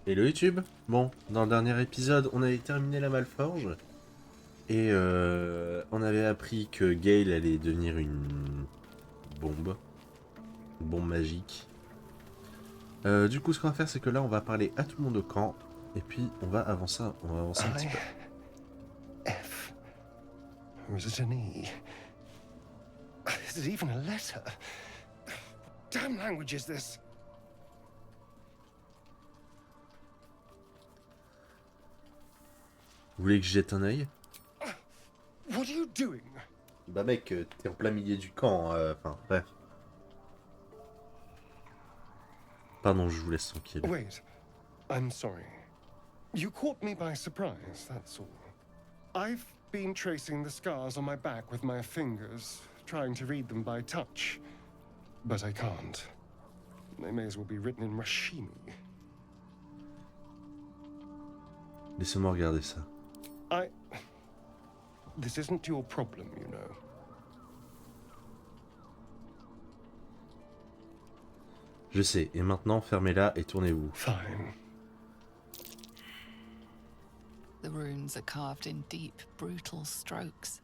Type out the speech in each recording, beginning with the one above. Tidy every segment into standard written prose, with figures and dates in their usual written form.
Hello YouTube. Bon, dans le dernier épisode, on avait terminé la Malforge et on avait appris que Gale allait devenir bombe, une bombe magique. Du coup, ce qu'on va faire, c'est que là, on va parler à tout le monde au camp et puis on va avancer un petit peu. F. Or is it an E? Is it even a letter? What damn language is this? Vous voulez que je jette un œil? What are you doing? Bah mec, t'es en plein milieu du camp, enfin bref. Pardon, je vous laisse tranquille. Wait, I'm sorry. You caught me by surprise, that's all. I've been tracing the scars on my back with my fingers, trying to read them by touch. But I can't. They may as well be written in Rashimi. Laissez-moi regarder ça. This isn't your problem, you know. Je sais, et maintenant, fermez-la et tournez-vous. Fine. The runes are carved in deep, brutal strokes,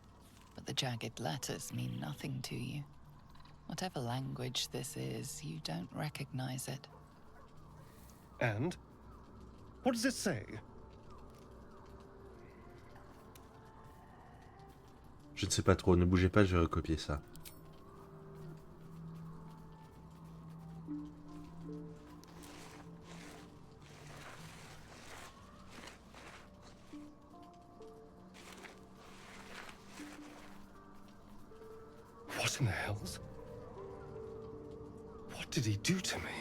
but the jagged letters mean nothing to you. Whatever language this is, you don't recognize it. And? What does it say? Je ne sais pas trop, ne bougez pas, je vais recopier ça. What in the hells? What did he do to me?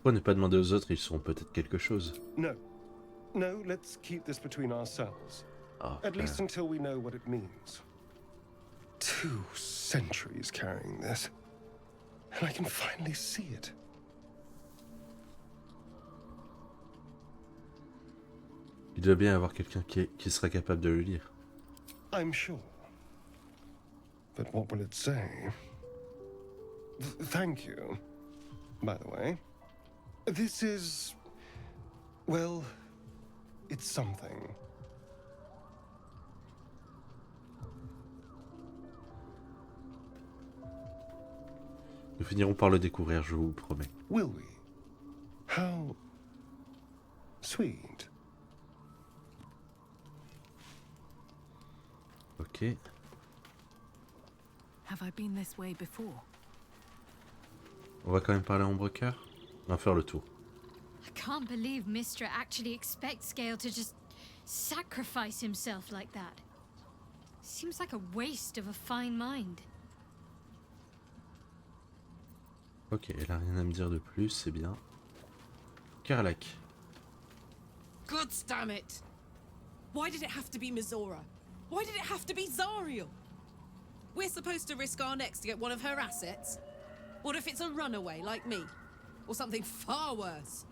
Pourquoi ne pas demander aux autres, ils sauront peut-être quelque chose. No. No, let's keep this between ourselves. Ah, At least frère. until we know what it means. 2 centuries carrying this. And I can finally see it. Il doit bien y avoir quelqu'un qui sera capable de le lire. I'm sure. But what will it say? Thank you. By the way, this is... well, it's something. Nous finirons par le découvrir, je vous le promets. Will we? How... sweet. Ok. Have I been this way before? On va quand même parler à Ombrecoeur. On va faire le tour. I can't believe Mystra actually expects Gale to just sacrifice himself like that. Seems like a waste of a fine mind. Ok, elle a rien à me dire de plus, c'est bien. Karlach. God damn it! Why did it have to be Mizora? Why did it have to be Zariel? We're supposed to risk our necks to get one of her assets? What if it's a runaway like me? Or something far worse?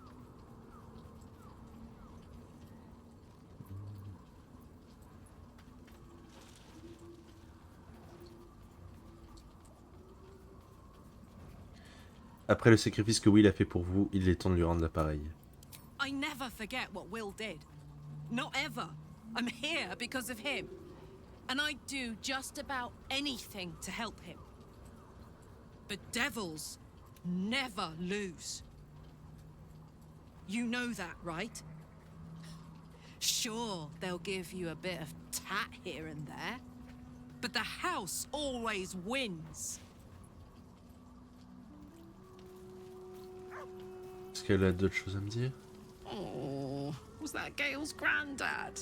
Après le sacrifice que Will a fait pour vous, il est temps de lui rendre l'appareil. I never forget what Will did. Not ever. I'm here because of him. And I'd do just about anything to help him. But devils never lose. You know that, right? Sure, they'll give you a bit of tat here and there. But the house always wins. Est-ce qu'elle a d'autres choses à me dire? Oh, was that Gale's granddad?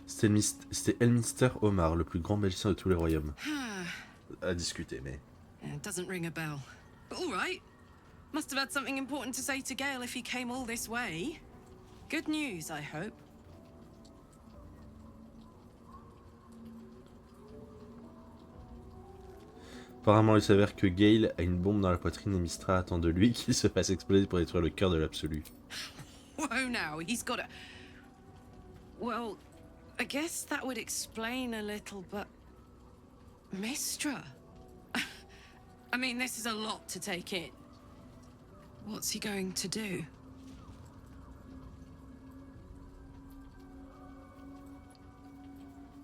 C'était Elminster Omar, le plus grand magicien de tous les royaumes. À discuter, mais... It doesn't ring a bell. But all right. Must have had something important to say to Gale if he came all this way. Good news, I hope. Apparemment, il s'avère que Gale a une bombe dans la poitrine et Mystra attend de lui qu'il se fasse exploser pour détruire le cœur de l'absolu. Whoa now, he's got a... Well, I guess that would explain a little, but... Mystra? I mean, this is a lot to take in. What's he going to do?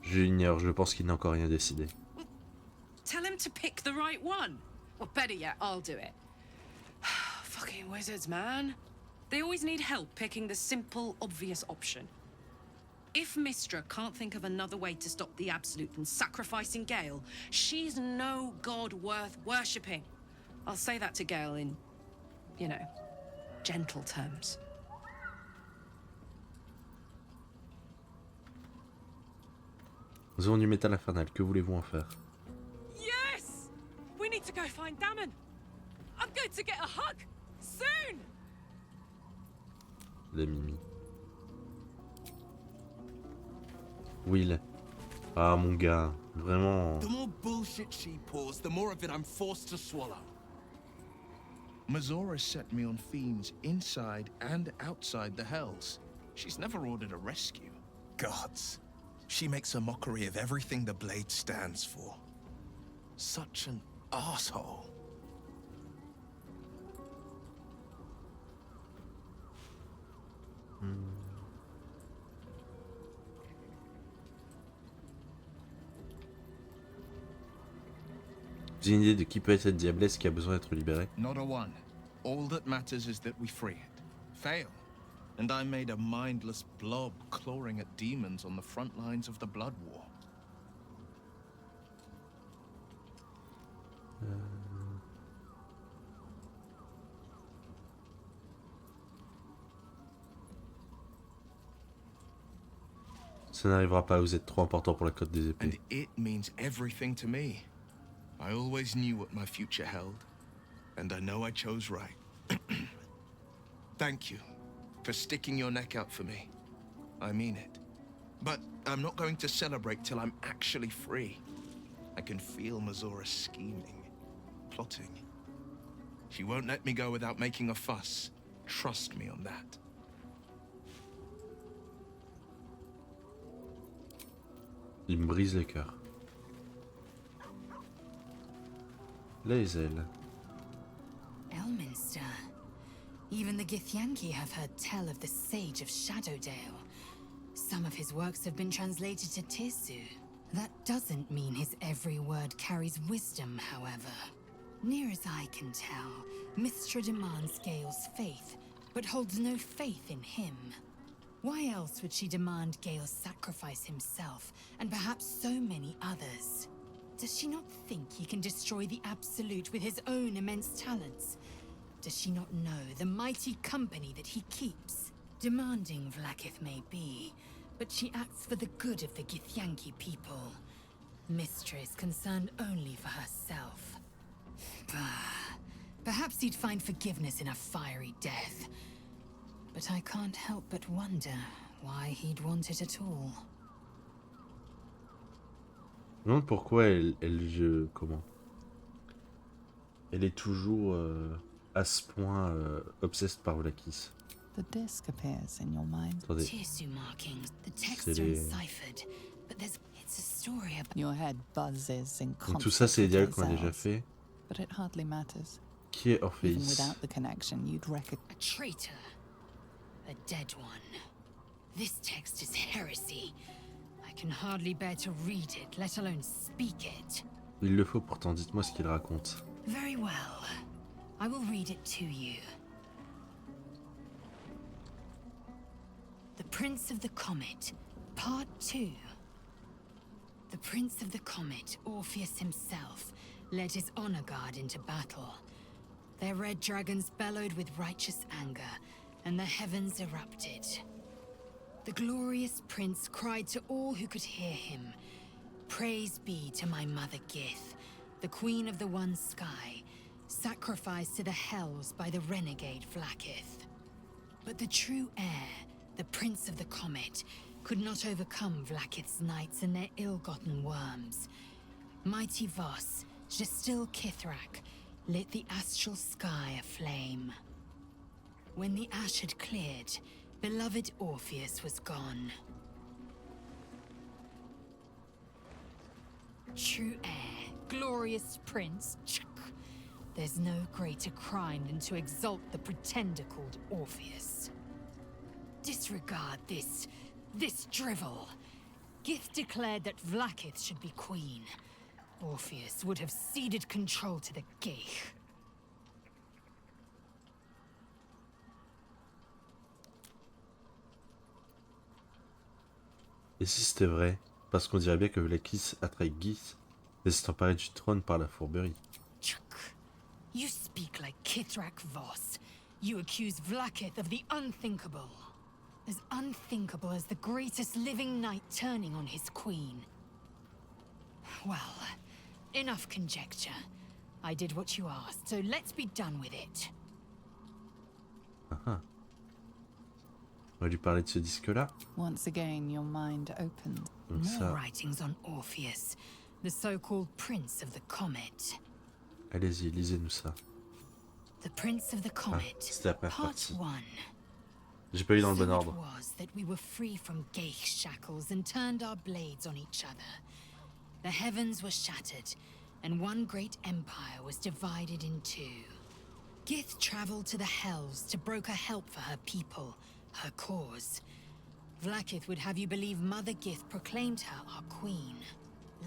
Je l'ignore, je pense qu'il n'a encore rien décidé. Tell him to pick the right one. Or better yet, I'll do it. Fucking wizards, man. They always need help picking the simple, obvious option. If Mystra can't think of another way to stop the Absolute than sacrificing Gale, she's no god worth worshipping. I'll say that to Gale in, you know, gentle terms. Zone du métal infernal, que voulez-vous en faire? Yes! We need to go find Damon. I'm going to get a hug soon. La Mimi. Will. Ah mon gars, vraiment. The more bullshit she pours, the more of it I'm forced to swallow. Mazora set me on fiends inside and outside the Hells. She's never ordered a rescue. Gods. She makes a mockery of everything the Blade stands for. Such an asshole. J'ai une idée de qui peut être cette diablesse qui a besoin d'être libérée. Not a one. All that matters is that we free it. Fail, and I'm made a mindless blob clawing at demons on the front lines of the Blood War. Ça n'arrivera pas, vous êtes trop important pour la cote des And épées. it means everything to me. I always knew what my future held, and I know I chose right. Thank you for sticking your neck out for me. I mean it. But I'm not going to celebrate till I'm actually free. I can feel Mazora scheming, plotting. She won't let me go without making a fuss. Trust me on that. Il me brise le cœur. Les ailes. Elminster. Even the Githyanki have heard tell of the Sage of Shadowdale. Some of his works have been translated to Tirsu. That doesn't mean his every word carries wisdom, however. Near as I can tell, Mystra demands Gale's faith, but holds no faith in him. Why else would she demand Gale sacrifice himself, and perhaps so many others? Does she not think he can destroy the Absolute with his own immense talents? Does she not know the mighty company that he keeps? Demanding Vlaakith may be, but she acts for the good of the Githyanki people. Mystra is concerned only for herself. Perhaps he'd find forgiveness in a fiery death. But I can't help but wonder why he'd want it at all. Je me demande pourquoi comment elle est toujours à ce point obsessed par Vlaakith. The disc appears in your mind. Attendez, Tirsu markings. The texts C'est are les- enciphered, but it's a story about. Your head buzzes in donc tout ça c'est les dialogues qu'on a déjà constant fait. but it hardly matters. Qui est Even Orpheus? without the connection, you'd recognize. A traitor. A dead one. This text is heresy. I can hardly bear to read it, let alone speak it. Il le faut pourtant, dites-moi ce qu'il raconte. Very well. I will read it to you. The Prince of the Comet, Part 2. The Prince of the Comet, Orpheus himself, led his honor guard into battle. Their red dragons bellowed with righteous anger, and the heavens erupted. The glorious prince cried to all who could hear him, "Praise be to my mother Gith, the queen of the one sky, sacrificed to the hells by the renegade Vlaakith." But the true heir, the Prince of the Comet, could not overcome Vlaakith's knights and their ill-gotten worms. Mighty Voss, Gestil Kithrak, lit the astral sky aflame. When the ash had cleared, beloved Orpheus was gone. true heir, glorious prince. There's no greater crime than to exalt the pretender called Orpheus. Disregard this drivel. Gith declared that Vlaakith should be queen. Orpheus would have ceded control to the Geich. Et si c'était vrai? Parce qu'on dirait bien que Vlaakith attrape Gith et s'est emparé du trône par la fourberie. You speak like Kithrak Voss. You accuse Vlaakith of the unthinkable. As unthinkable as the greatest living knight turning on his queen. Well, enough conjecture. I did what you asked, so let's be done with it. On va lui parler de ce disque-là. Once again, your mind opened. Donc More ça, writings on Orpheus, the so-called Prince of the Comet. allez-y, lisez-nous ça. The Prince of the Comet, c'était la première Part partie. 1. J'ai pas lu dans le bon So ordre. it was that we were free from Geich shackles and turned our blades on each other. The heavens were shattered, and one great empire was divided in two. Gith traveled to the Hells to broker help for her people, her cause. Vlaakith would have you believe Mother Gith proclaimed her our queen.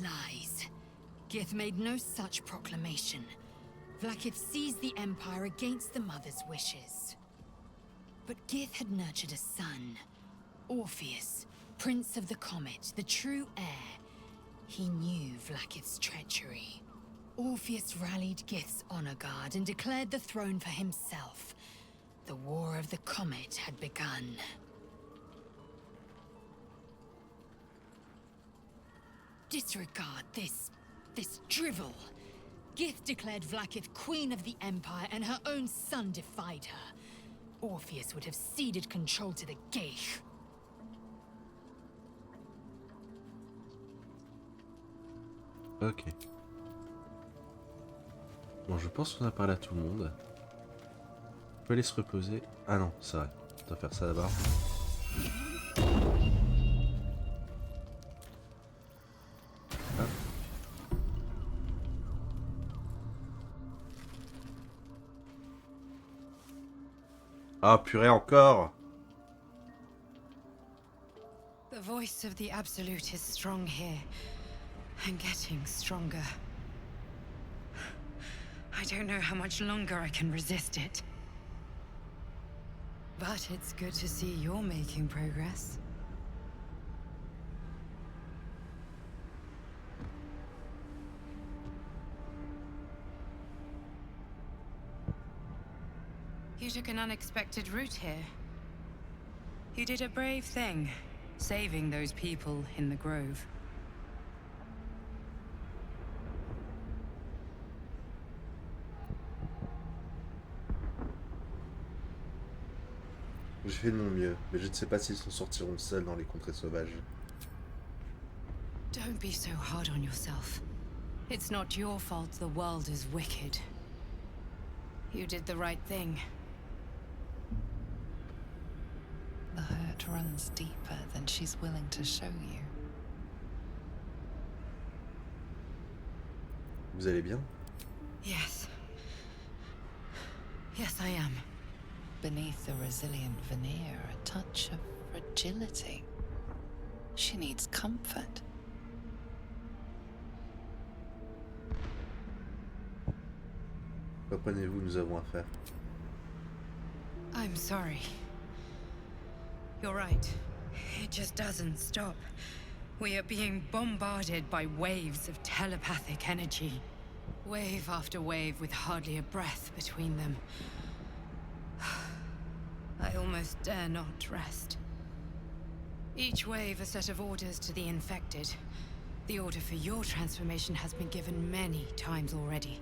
Lies. Gith made no such proclamation. Vlaakith seized the empire against the mother's wishes. But Gith had nurtured a son, Orpheus, Prince of the Comet, the true heir. He knew Vlaakith's treachery. Orpheus rallied Gith's honor guard and declared the throne for himself. The War of the Comet had begun. Disregard this drivel. Gith declared Vlaakith queen of the Empire, and her own son defied her. Orpheus would have ceded control to the Geich. Ok. Bon, je pense qu'on a parlé à tout le monde. On peut aller se reposer. Ah non, c'est vrai. On doit faire ça d'abord. Hop. Ah, purée, encore! The voice of the Absolute is strong here, and getting stronger. I don't know how much longer I can resist it. But it's good to see you're making progress. You took an unexpected route here. You did a brave thing, saving those people in the Grove. J'ai fait de mon mieux, mais je ne sais pas s'ils s'en sortiront seuls dans les contrées sauvages. Don't be so hard on yourself. It's not your fault the world is wicked. You did the right thing. The hurt runs deeper than she's willing to show you. Vous allez bien? Yes. Yes, I am. Beneath the resilient veneer, a touch of fragility. She needs comfort. Reprenez-vous, nous avons affaire. I'm sorry. You're right. It just doesn't stop. We are being bombarded by waves of telepathic energy. Wave after wave with hardly a breath between them. I almost dare not rest. Each wave a set of orders to the infected. The order for your transformation has been given many times already.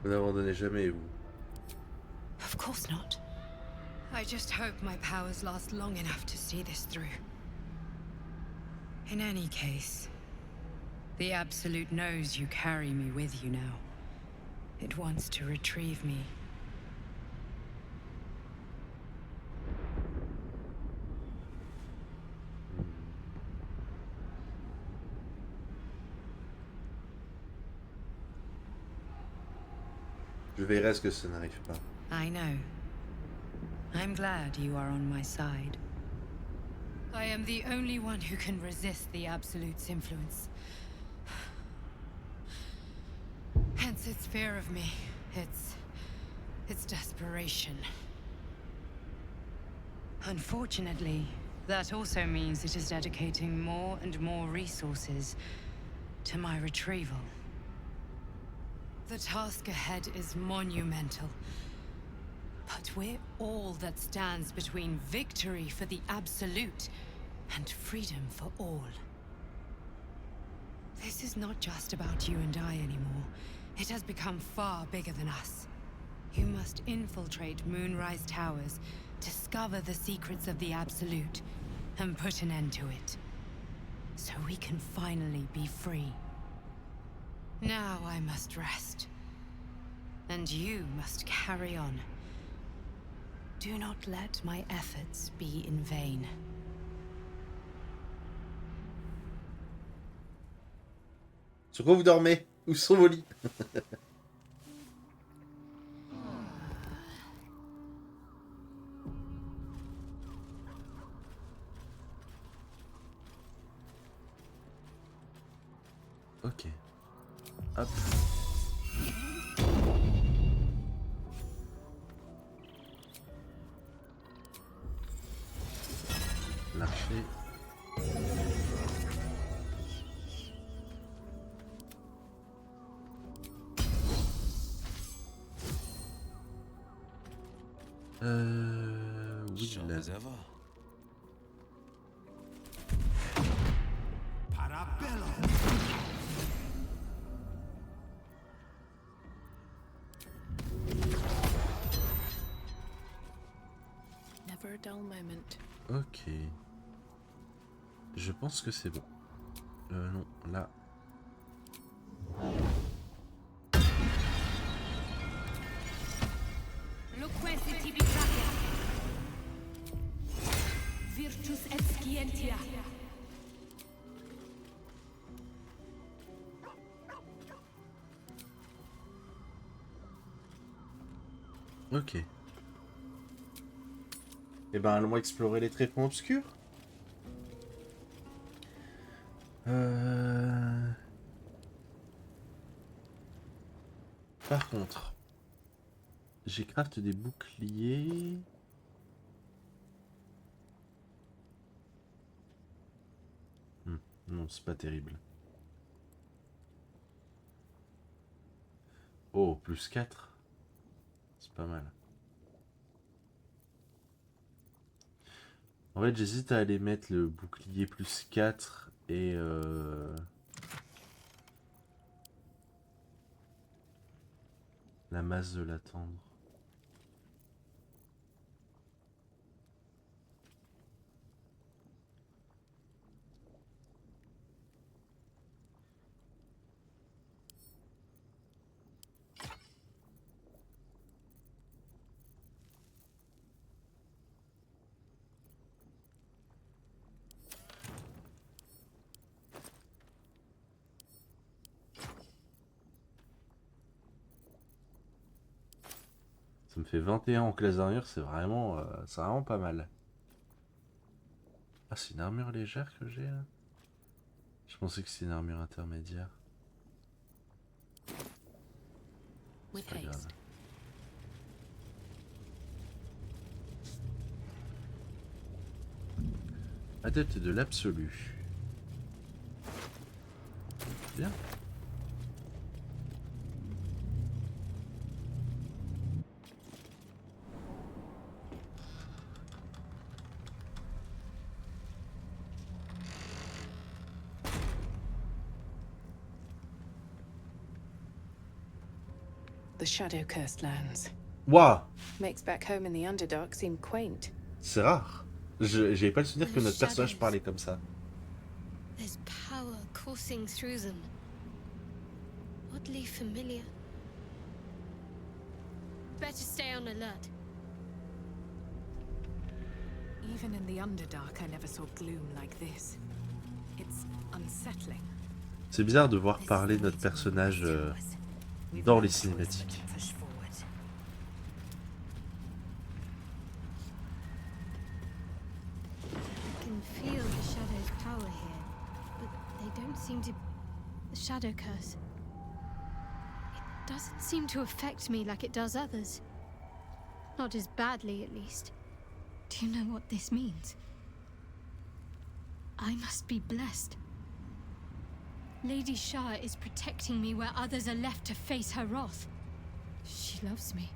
Vous n'abandonnez jamais, vous. Of course not. I just hope my powers last long enough to see this through. In any case, the Absolute knows you carry me with you now. It wants to retrieve me. Je veillerai à ce que ça n'arrive pas. I know. I'm glad you are on my side. I am the only one who can resist the Absolute's influence. Hence its fear of me. Its desperation. Unfortunately, that also means it is dedicating more and more resources to my retrieval. The task ahead is monumental. But we're all that stands between victory for the Absolute and freedom for all. This is not just about you and I anymore. It has become far bigger than us. You must infiltrate Moonrise Towers, discover the secrets of the Absolute, and put an end to it. So we can finally be free. Now I must rest. And you must carry on. Do not let my efforts be in vain. Sur quoi vous dormez? Où sont vos lits? Ok. Hop. L'archer. Oui, Sharp as ever. Never a dull moment. Ok. Je pense que c'est bon. Non, là. Loquensi tibi tracia. Virtus et scientia. Ok. Eh ben, allons explorer les tréfonds obscurs. Par contre, j'ai craft des boucliers. Non, c'est pas terrible. Oh, plus 4. C'est pas mal. En fait, j'hésite à aller mettre le bouclier plus 4 et la masse de l'attendre. Ça me fait 21 en classe d'armure, c'est vraiment pas mal. Ah, c'est une armure légère que j'ai là? Je pensais que c'était une armure intermédiaire. C'est pas grave. Adepte de l'absolu. Bien. The shadow-cursed lands. Waouh! Makes back home in the Underdark seem quaint. C'est rare. J'avais pas le souvenir que notre personnage parlait comme ça. There's power coursing through them. Oddly familiar. Better stay on alert. Even in the Underdark, I never saw gloom like this. It's unsettling. C'est bizarre de voir parler notre personnage dans les cinématiques. shadow curse. It doesn't seem to affect me like it does others. Not as badly, at least. Do you know what this means? I must be blessed. Lady Shah is protecting me where others are left to face her wrath. She loves me.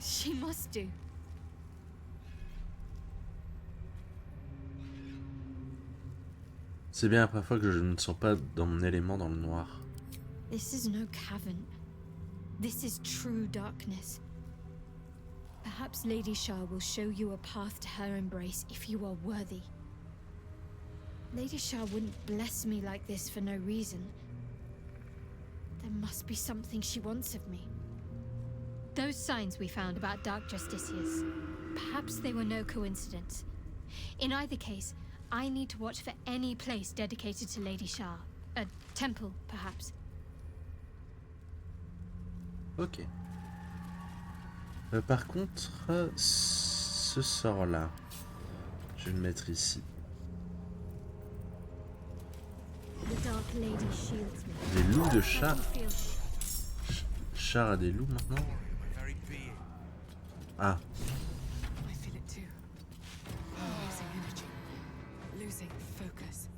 She must do. C'est bien la première fois que je ne me sens pas dans mon élément dans le noir. This is no cavern. This is true darkness. Perhaps Lady Shah will show you a path to her embrace if you are worthy. Lady Shah wouldn't bless me like this for no reason. There must be something she wants of me. Those signs we found about Dark Justiciars, perhaps they were no coincidence. In either case, I need to watch for any place dedicated to Lady Shah. A temple, perhaps. Ok. Par contre, ce sort-là, je vais le mettre ici. The Dark Lady shields me. Des loups de chat. Let me feel Char a des loups maintenant. Ah, I feel it too. I'm losing energy. Losing focus.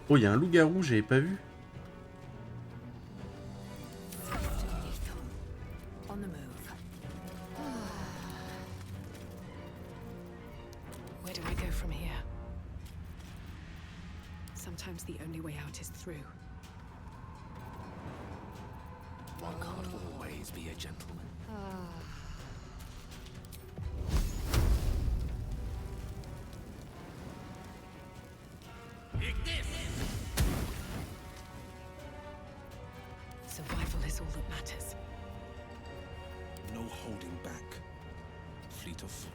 oh, il y a un loup-garou, j'avais pas vu. On the move. Where do I go from here? Sometimes the only way out is through. One can't always be a gentleman. Survival is all that matters. No holding back. Fleet of foot.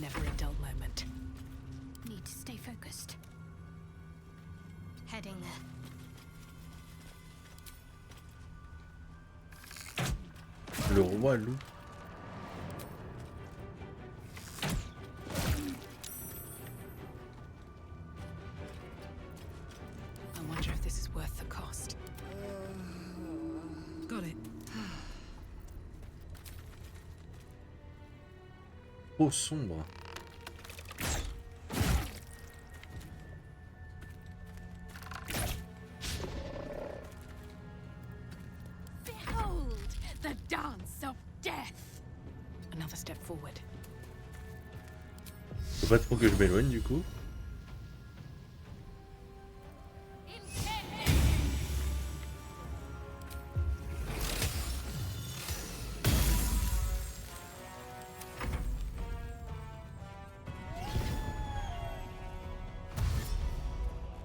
Never a dull moment. Need to stay focused. Heading there. Le roi loup. I wonder if this is worth the cost. Got it. Trop sombre. Behold the dance of death. Another step forward. Faut pas trop que je m'éloigne du coup.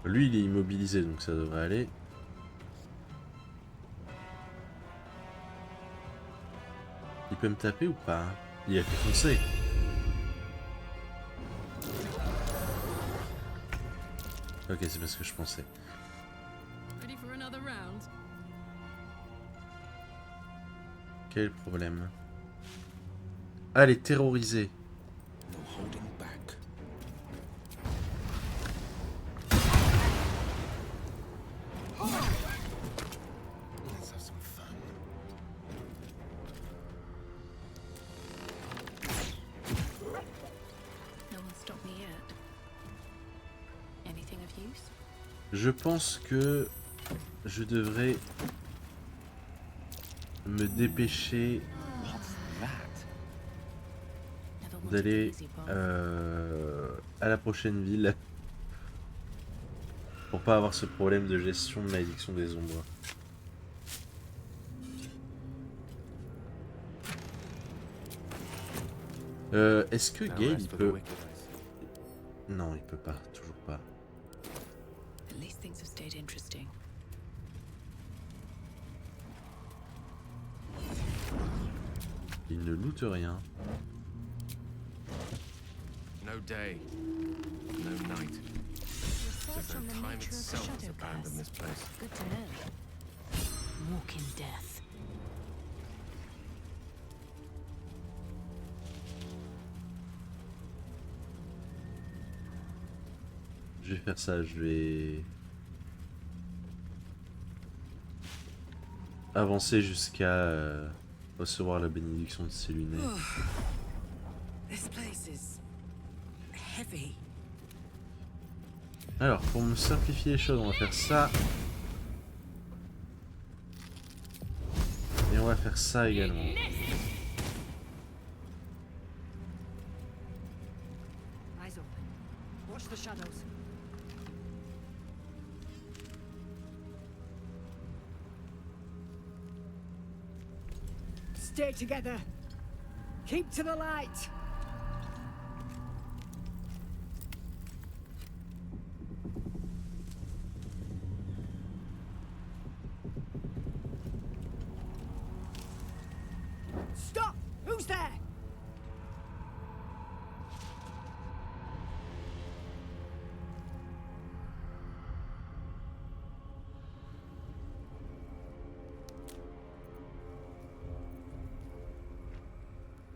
Lui il est immobilisé donc ça devrait aller. Il peut me taper ou pas? Il a fait foncer. Ok, c'est pas ce que je pensais. Ready for another round? Quel est le problème? Ah, elle est terrorisée. No holding back. Let's have some fun. No one stopped me yet. Anything of use? Je pense que je devrais me dépêcher Never wanted d'aller an easy path. à la prochaine ville pour pas avoir ce problème de gestion de malédiction des ombres. Est-ce que Now Gale rest il for the peut... wicked, I see. Non, il peut pas, toujours pas. At least things have stayed interesting. Il ne loot rien. No day, no night. Research on the Time nature of itself has shadow abandoned curse. this place. Good to know. Walk in death. Je vais faire ça, je vais avancer jusqu'à recevoir la bénédiction de ces lunettes. This place is heavy. Alors, pour me simplifier les choses, on va faire ça. Et on va faire ça également. Eyes open. Watch the shadows. Stay together. Keep to the light. Stop! Who's there?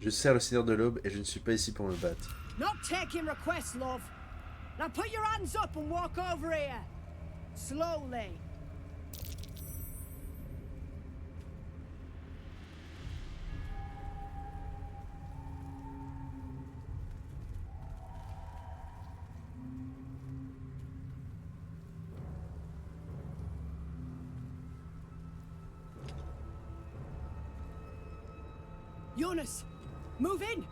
Je sers le Seigneur de l'Aube et je ne suis pas ici pour me battre. Not taking requests, love. Now put your hands up and walk over here. Slowly. Jonas, move in!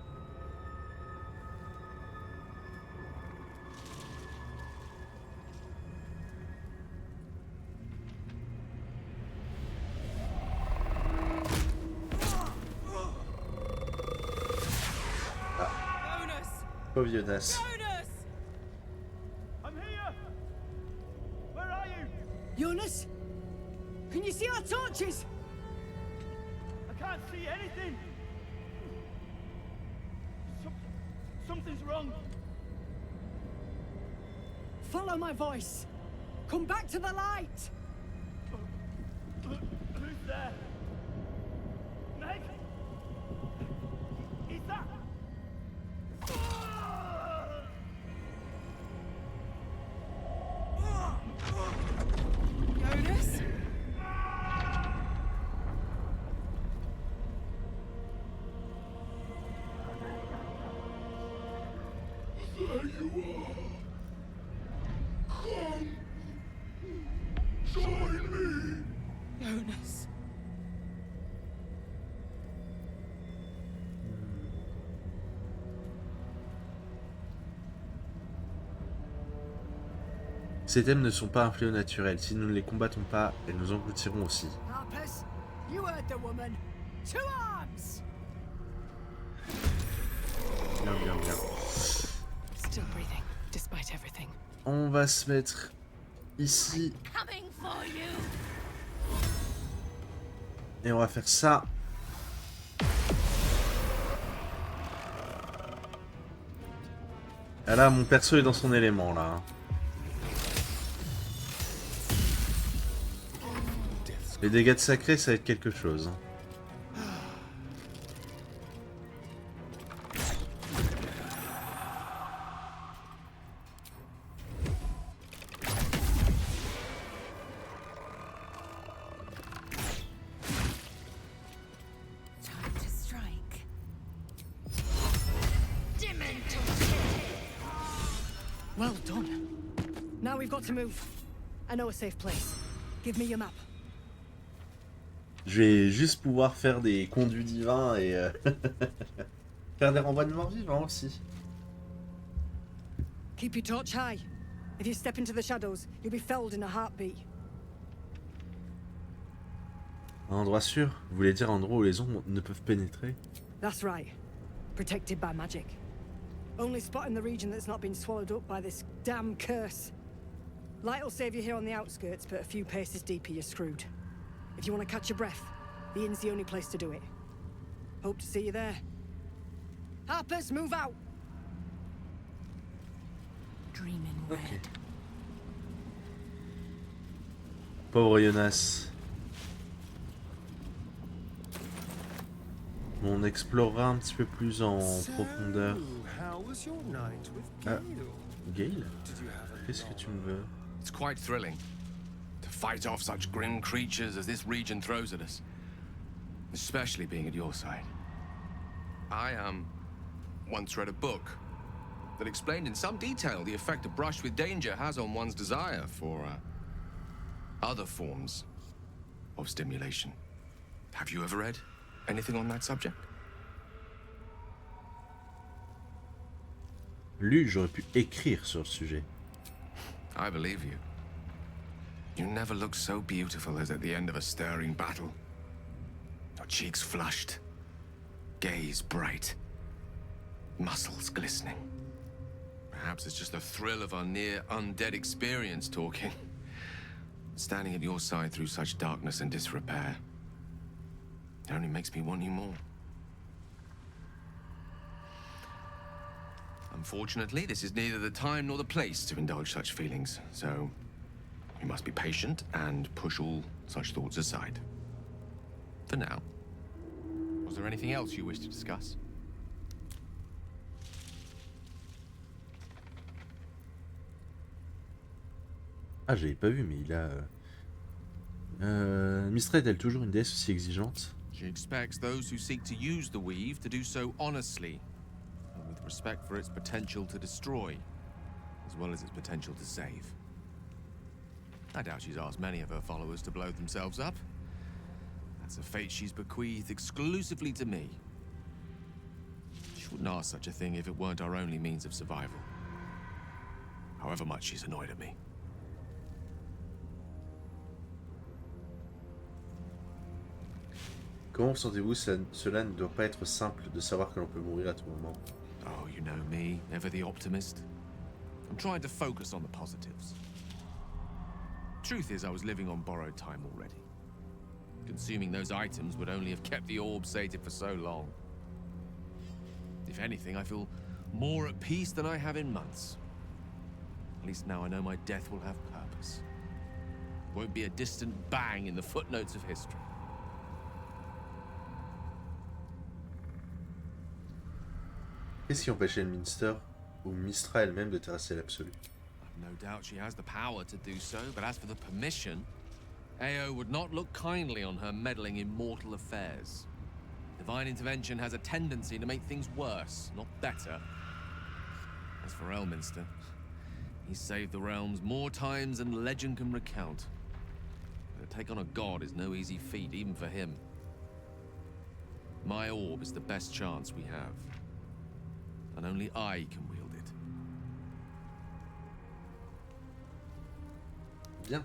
Pauvre Jonas. I'm here! Where are you? Jonas? Can you see our torches? I can't see anything! Something's wrong. Follow my voice. Come back to the light. Who's there? Meg? Is that... Jonas? There you are. Come. Join me. Jonas. Ces thèmes ne sont pas un fléau naturel. Si nous ne les combattons pas, elles nous engloutiront aussi. Harpers, you heard the woman. To arms! Bien, bien, bien. Still breathing, despite everything. On va se mettre ici. Coming for you. Et on va faire ça. Ah là, mon perso est dans son élément, là. Les dégâts de sacré, ça va être quelque chose. Time to strike. Well done. Now we've got to move. I know a safe place. Give me your map. Je vais juste pouvoir faire des conduits divins et faire des renvois de morts vivants aussi. Keep your torch high. If you step into the shadows, you'll be felled in a heartbeat. Un endroit sûr? Vous voulez dire un endroit où les ombres ne peuvent pénétrer? That's right. Protected by magic. Only spot in the region that's not been swallowed up by this damn curse. Light will save you here on the outskirts, but a few paces deeper you're screwed. If you want to catch your breath, the inn's the only place to do it. Hope to see you there. Harpers, move out! Dreaming Ok. red. Pauvre Jonas. On explorera un petit peu plus en profondeur. How was your night with Ah, Gale? Gale, Did you have a qu'est-ce que tu me veux? It's quite thrilling to fight off such grim creatures as this region throws at us. Especially being at your side. I once read a book that explained in some detail the effect a brush with danger has on one's desire for other forms of stimulation. Have you ever read anything on that subject? Lui, j'aurais pu écrire sur le sujet. I believe you. You never look so beautiful as at the end of a stirring battle. Your cheeks flushed, gaze bright, muscles glistening. Perhaps it's just the thrill of our near-undead experience talking. Standing at your side through such darkness and disrepair, it only makes me want you more. Unfortunately, this is neither the time nor the place to indulge such feelings, so you must be patient and push all such thoughts aside. For now. Was there anything else you wish to discuss? Ah, j'avais pas vu, mais il a... Mystra est-elle toujours une déesse aussi exigeante? She expects those who seek to use the weave to do so honestly, and with respect for its potential to destroy, as well as its potential to save. I doubt she's asked many of her followers to blow themselves up. That's a fate she's bequeathed exclusively to me. She wouldn't ask such a thing if it weren't our only means of survival. However much she's annoyed at me. Comment sentez-vous cela ne doit pas être simple de savoir que l'on peut mourir à tout moment? Oh, you know me, ever the optimist. I'm trying to focus on the positives. Truth is, I was living on borrowed time already. Consuming those items would only have kept the orb sated for so long. If anything, I feel more at peace than I have in months. At least now I know my death will have purpose. It won't be a distant bang in the footnotes of history. Qu'est-ce qui empêchait le Minster ou Mystra elle-même de terrasser l'absolu? I've no doubt she has the power to do so, but as for the permission, Ao would not look kindly on her meddling in mortal affairs. Divine intervention has a tendency to make things worse, not better. As for Elminster, he's saved the realms more times than legend can recount. But to take on a god is no easy feat, even for him. My orb is the best chance we have. And only I can wield it. Bien.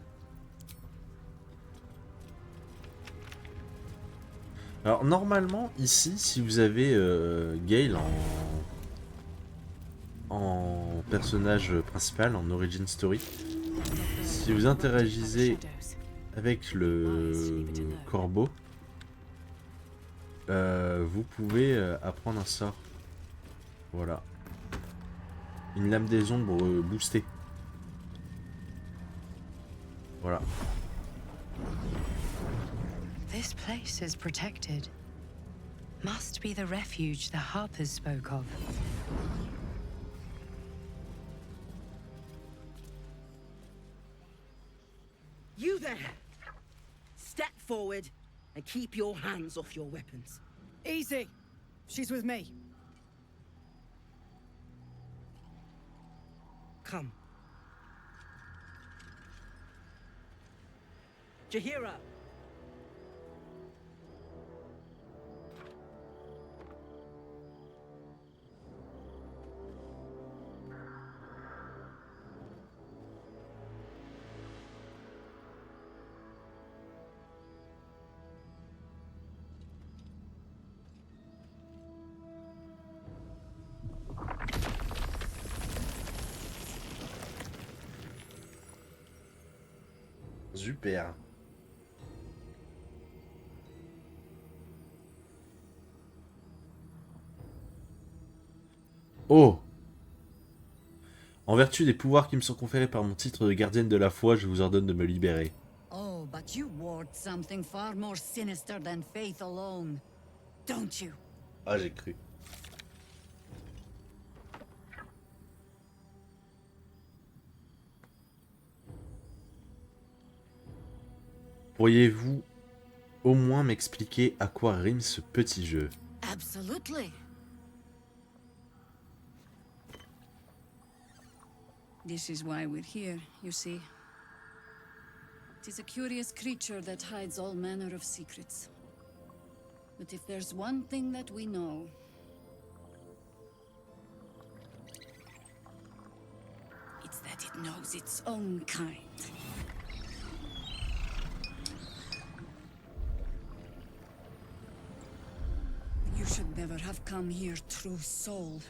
Alors normalement ici, si vous avez Gale en personnage principal, en origin story, si vous interagissez avec le corbeau, vous pouvez apprendre un sort. Voilà. Une lame des ombres boostée. Voilà. This place is protected. Must be the refuge the Harpers spoke of. You there! Step forward and keep your hands off your weapons. Easy! She's with me. Come. Jahira! Super. Oh! En vertu des pouvoirs qui me sont conférés par mon titre de gardienne de la foi, je vous ordonne de me libérer. Oh, but you ward something far more sinister than faith alone, don't you? Ah, j'ai cru. Pourriez-vous au moins m'expliquer à quoi rime ce petit jeu? Absolutely. This is why we're here, you see. It is a curious creature that hides all manner of secrets. But if there's one thing that we know, it's that it knows its own kind. You should never have come here, true soul.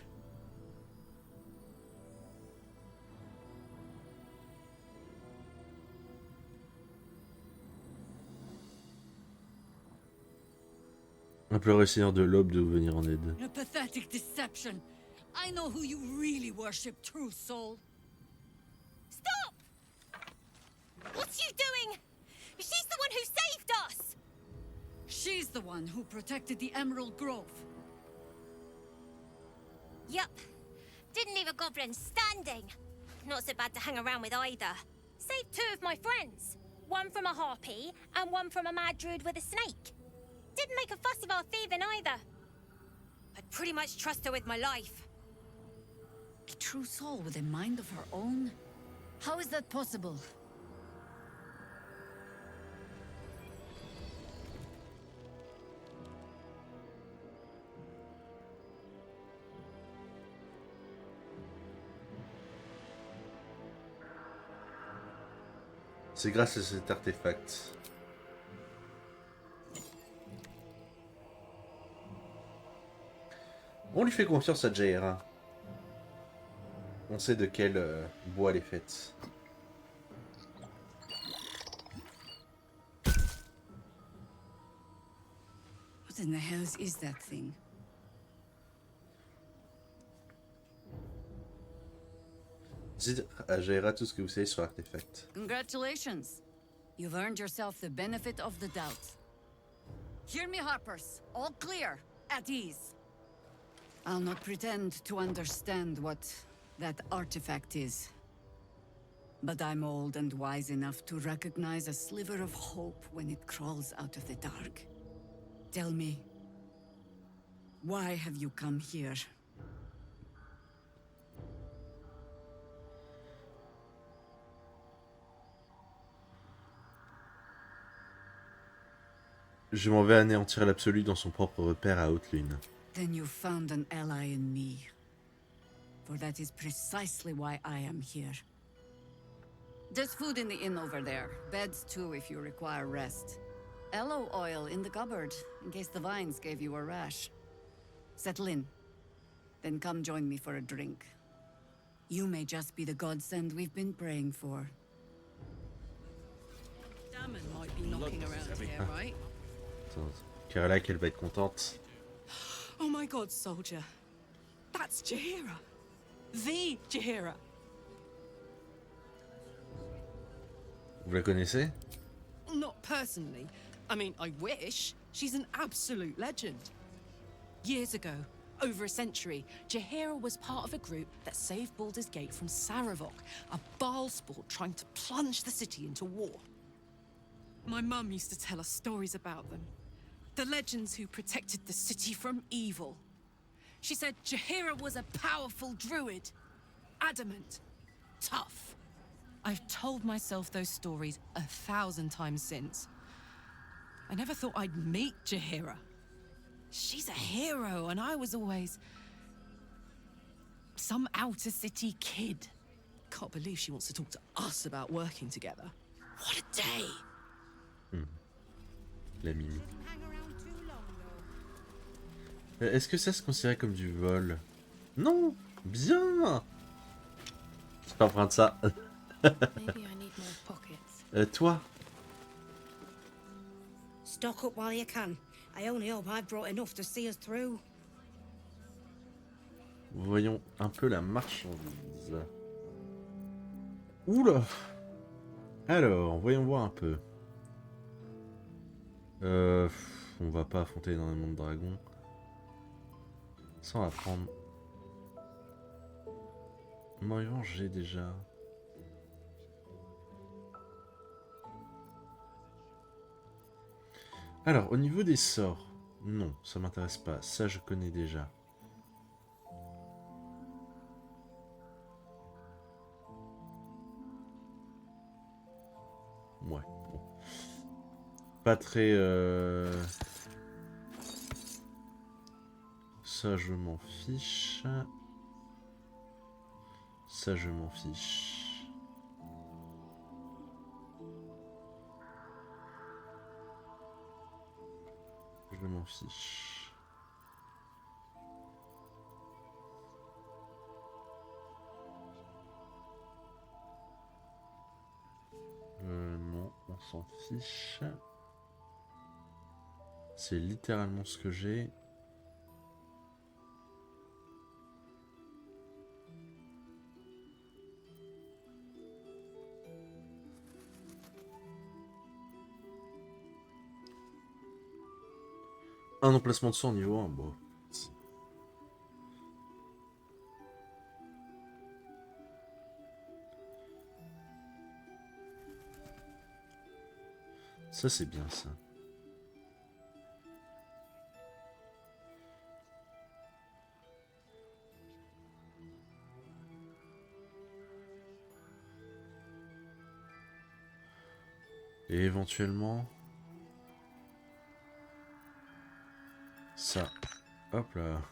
Implore le Seigneur de l'Aube de vous venir en aide. A pathetic deception. I know who you really worship, true soul. Stop! What's you doing? She's the one who saved us! She's the one who protected the Emerald Grove. Yup. Didn't leave a goblin standing. Not so bad to hang around with either. Saved two of my friends. One from a harpy, and one from a mad druid with a snake. Didn't make a fuss of our thieving either. I'd pretty much trust her with my life. A true soul with a mind of her own? How is that possible? C'est grâce à cet artefact. On lui fait confiance à Jaira. On sait de quel bois elle est faite. What in the hells is that thing? Dites à Jaira tout ce que vous savez sur l'artefact. Congratulations. You've earned yourself the benefit of the doubt. Hear me, Harpers. All clear. At ease. I'll not pretend to understand what that artifact is. But I'm old and wise enough to recognize a sliver of hope when it crawls out of the dark. Tell me, why have you come here? Je m'en vais anéantir l'absolu dans son propre repère à haute lune. Then you found an ally in me. For that is precisely why I am here. There's food in the inn over there. Beds too if you require rest. Aloe oil in the cupboard, in case the vines gave you a rash. Settle in. Then come join me for a drink. You may just be the godsend we've been praying for. Damon might be knocking around here, right? Carola qu'elle va être contente. Oh my god, soldier. That's Jaheira. The Jaheira. Vous la connaissez? Not personally. I mean, I wish. She's an absolute legend. Years ago, over a century, Jaheira was part of a group that saved Baldur's Gate from Saravok, a Baalsport trying to plunge the city into war. My mum used to tell us stories about them. The legends who protected the city from evil. She said Jaheira was a powerful druid. Adamant. Tough. I've told myself those stories 1,000 times since. I never thought I'd meet Jaheira. She's a hero, and I was always some outer city kid. Can't believe she wants to talk to us about working together. What a day! La mini. Est-ce que ça se considère comme du vol? Non. Bien. Je peux emprunter ça. Toi? Stock up while you can. I only hope I've brought enough to see us through. Voyons un peu la marchandise. Oula! Alors, voyons voir un peu. On va pas affronter énormément de dragons. Ça, on va prendre... Mort-vivant, j'ai déjà... Alors, au niveau des sorts, non, ça m'intéresse pas. Ça, je connais déjà. Ouais, bon. Pas très... Ça, je m'en fiche. Ça, je m'en fiche. Je m'en fiche. Non, on s'en fiche. C'est littéralement ce que j'ai. Un emplacement de sang niveau 1, bon. Ça, c'est bien, ça. Et éventuellement... ça. Hop là.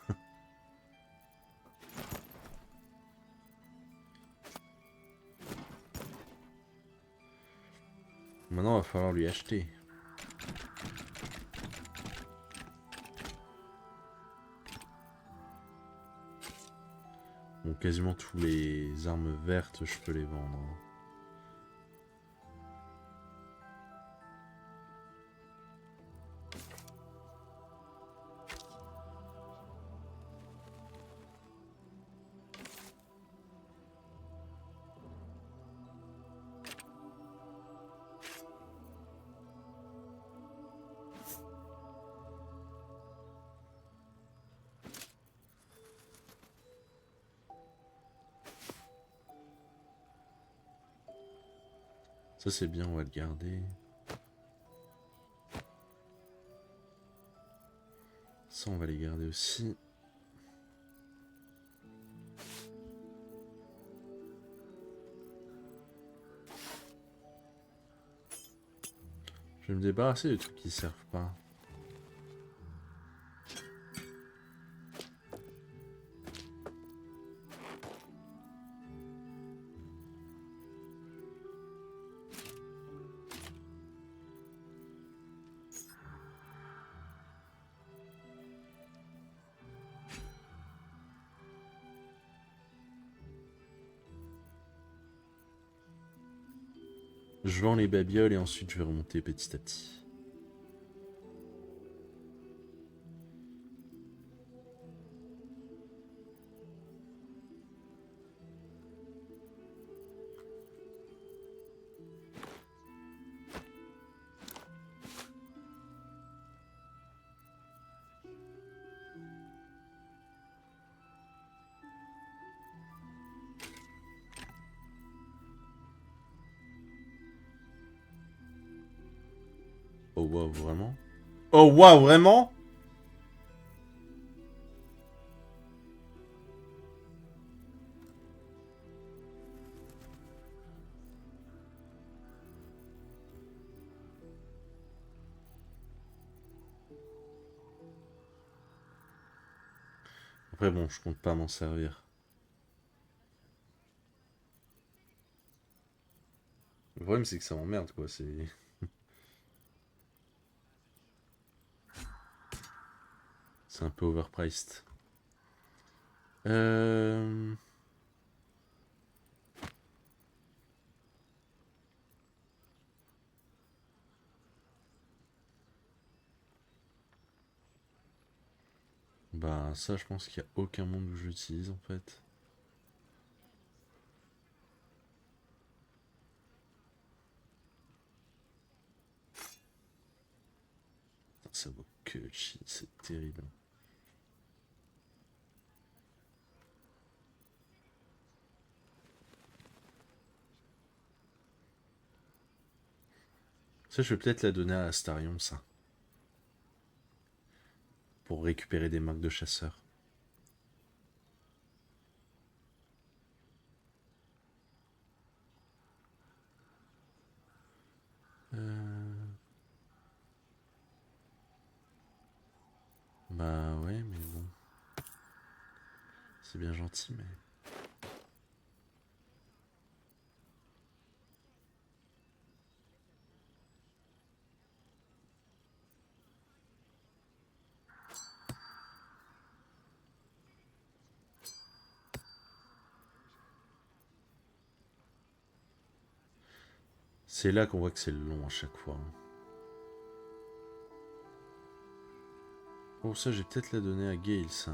Maintenant, il va falloir lui acheter. Bon, quasiment tous les armes vertes, je peux les vendre. Ça c'est bien, on va le garder. Ça on va les garder aussi. Je vais me débarrasser des trucs qui servent pas. Je vends les babioles et ensuite je vais remonter petit à petit. Oh wow, vraiment? Oh wow, vraiment? Après bon, je compte pas m'en servir. Le problème c'est que ça m'emmerde quoi, c'est... C'est un peu overpriced. Bah ça je pense qu'il n'y a aucun monde où j'utilise en fait. Ça vaut que le shit, c'est terrible. Ça, je vais peut-être la donner à Astarion, ça. Pour récupérer des marques de chasseurs. Bah ouais, mais bon. C'est bien gentil, mais... C'est là qu'on voit que c'est long à chaque fois. Oh, ça, j'ai peut-être la donner à Gale, ça.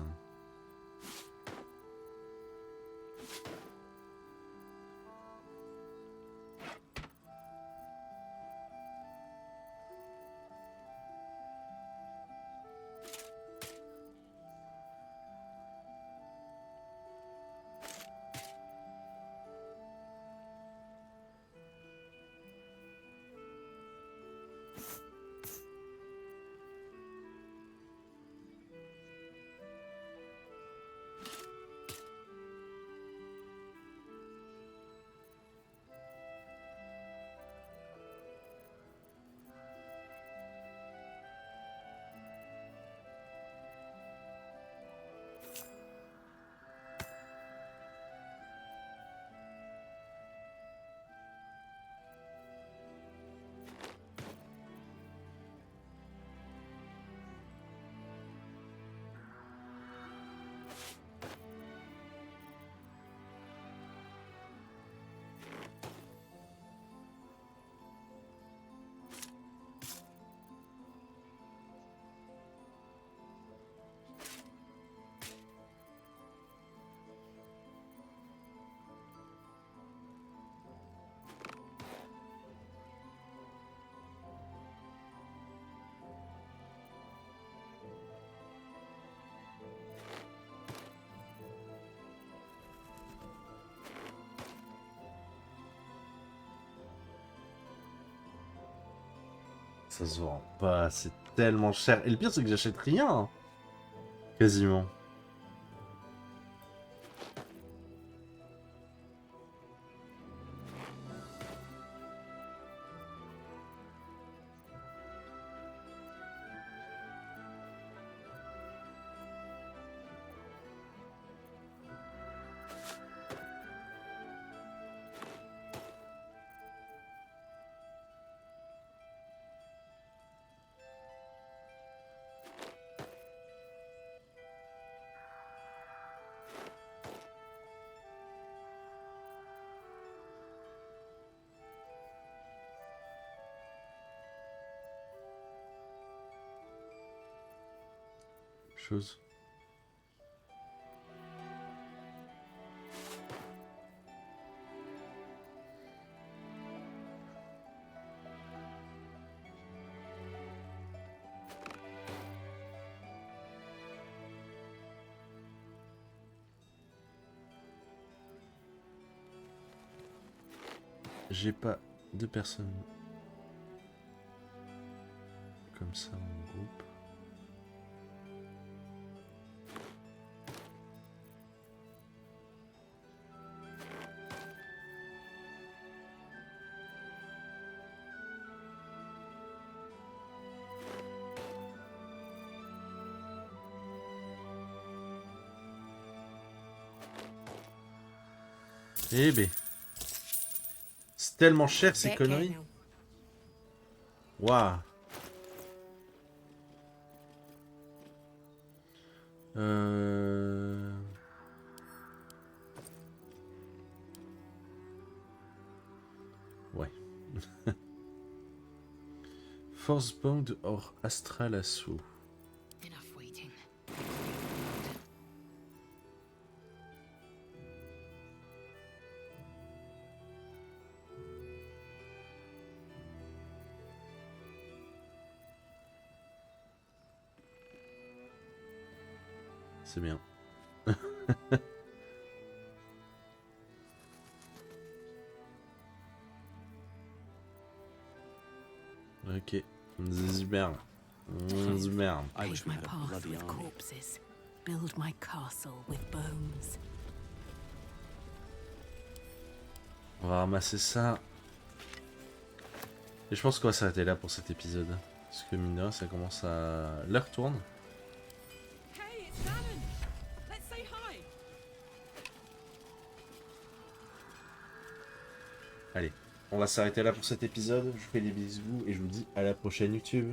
Ça se vend pas, c'est tellement cher. Et le pire, c'est que j'achète rien. Hein. Quasiment. Chose. J'ai pas de personnes comme ça en groupe. Eh ben. C'est tellement cher ces conneries. Waouh. Ouais. Forcebound or Astral Assault. C'est bien. Ok. Super. Super. Pave my path with corpses. Build my castle with bones. On va ramasser ça. Et je pense qu'on va s'arrêter là pour cet épisode. Parce que mine de rien, ça commence à... L'heure tourne. Hey, it's Alan. Let's say hi. Allez, on va s'arrêter là pour cet épisode. Je vous fais des bisous et je vous dis à la prochaine YouTube.